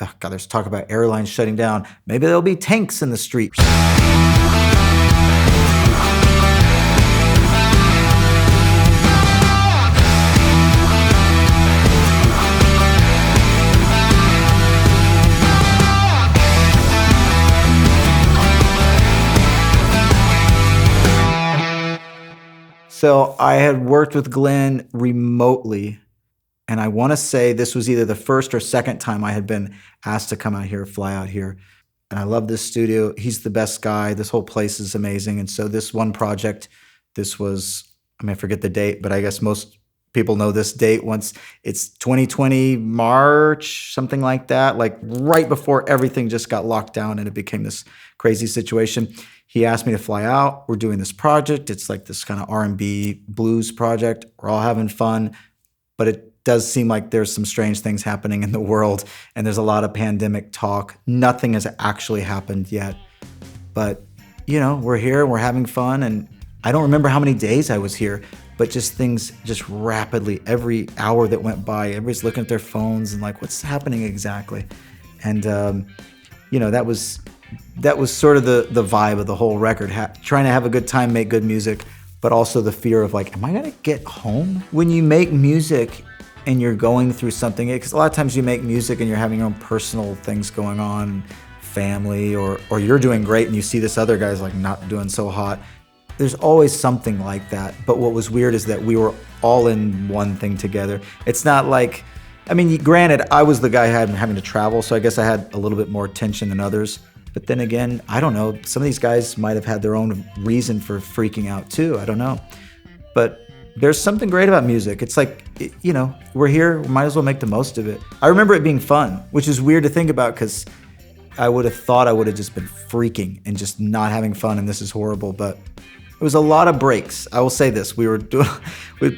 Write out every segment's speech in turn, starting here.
oh God, there's talk about airlines shutting down. Maybe there'll be tanks in the street. So I had worked with Glenn remotely, and I want to say this was either the first or second time I had been asked to come out here, fly out here. And I love this studio. He's the best guy. This whole place is amazing. And so this one project, this was, I forget the date, but I guess most people know this date. Once it's 2020 March, something like that, like right before everything just got locked down and it became this crazy situation. He asked me to fly out. We're doing this project. It's like this kind of R&B blues project. We're all having fun, but it does seem like there's some strange things happening in the world, and there's a lot of pandemic talk. Nothing has actually happened yet, but we're here and we're having fun. And I don't remember how many days I was here, but just things just rapidly, every hour that went by, everybody's looking at their phones and like, what's happening exactly? And that was sort of the vibe of the whole record, trying to have a good time, make good music, but also the fear of like, am I gonna get home? When you make music and you're going through something, because a lot of times you make music and you're having your own personal things going on, family, or you're doing great and you see this other guy's like not doing so hot. There's always something like that. But what was weird is that we were all in one thing together. It's not like, granted, I was the guy having to travel, so I guess I had a little bit more tension than others. But then again, I don't know. Some of these guys might have had their own reason for freaking out too. I don't know. But there's something great about music. It's like, we're here, we might as well make the most of it. I remember it being fun, which is weird to think about because I would have thought I would have just been freaking and just not having fun and this is horrible. But it was a lot of breaks. I will say this, we'd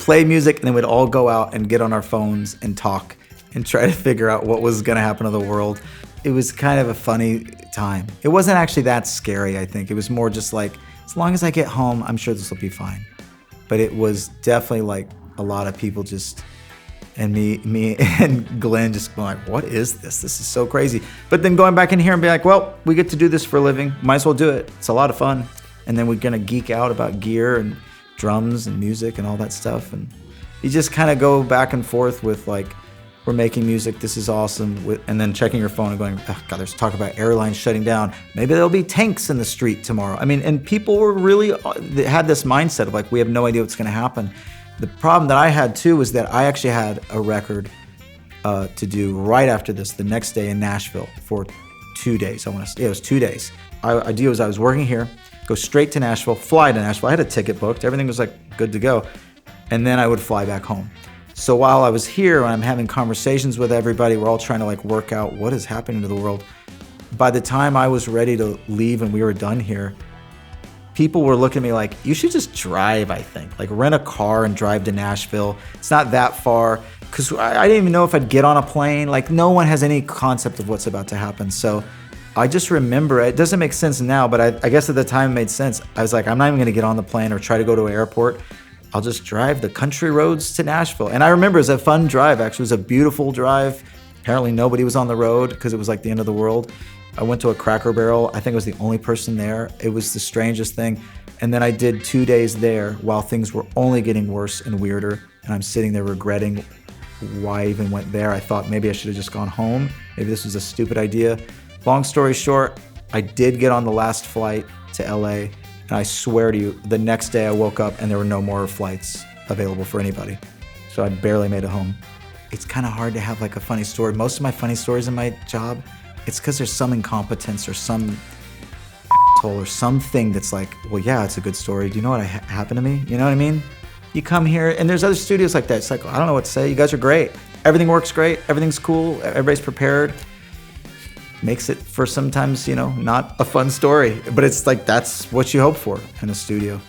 play music and then we'd all go out and get on our phones and talk and try to figure out what was gonna happen to the world. It was kind of a funny time. It wasn't actually that scary, I think. It was more just like, as long as I get home, I'm sure this will be fine. But it was definitely like a lot of people just, and me and Glenn just going like, what is this? This is so crazy. But then going back in here and be like, well, we get to do this for a living. Might as well do it. It's a lot of fun. And then we're gonna geek out about gear and drums and music and all that stuff. And you just kind of go back and forth with like, we're making music, this is awesome, and then checking your phone and going, oh God, there's talk about airlines shutting down. Maybe there'll be tanks in the street tomorrow. And people were really, they had this mindset of like, we have no idea what's gonna happen. The problem that I had too was that I actually had a record to do right after this, the next day in Nashville for 2 days. It was 2 days. Idea was I was working here, go straight to Nashville, fly to Nashville. I had a ticket booked, everything was like good to go. And then I would fly back home. So while I was here, I'm having conversations with everybody, we're all trying to like work out what is happening to the world. By the time I was ready to leave and we were done here, people were looking at me like, you should just drive, I think. Like rent a car and drive to Nashville. It's not that far. Because I didn't even know if I'd get on a plane. Like no one has any concept of what's about to happen. So I just remember, it doesn't make sense now, but I guess at the time it made sense. I was like, I'm not even gonna get on the plane or try to go to an airport. I'll just drive the country roads to Nashville. And I remember it was a fun drive, actually. It was a beautiful drive. Apparently nobody was on the road because it was like the end of the world. I went to a Cracker Barrel. I think I was the only person there. It was the strangest thing. And then I did 2 days there while things were only getting worse and weirder. And I'm sitting there regretting why I even went there. I thought maybe I should have just gone home. Maybe this was a stupid idea. Long story short, I did get on the last flight to LA. And I swear to you, the next day I woke up and there were no more flights available for anybody. So I barely made it home. It's kind of hard to have like a funny story. Most of my funny stories in my job, it's because there's some incompetence or some asshole or something that's like, well, yeah, it's a good story. Do you know what happened to me? You know what I mean? You come here and there's other studios like that. It's like, I don't know what to say. You guys are great. Everything works great. Everything's cool. Everybody's prepared. Makes it for sometimes, not a fun story, but it's like, that's what you hope for in a studio.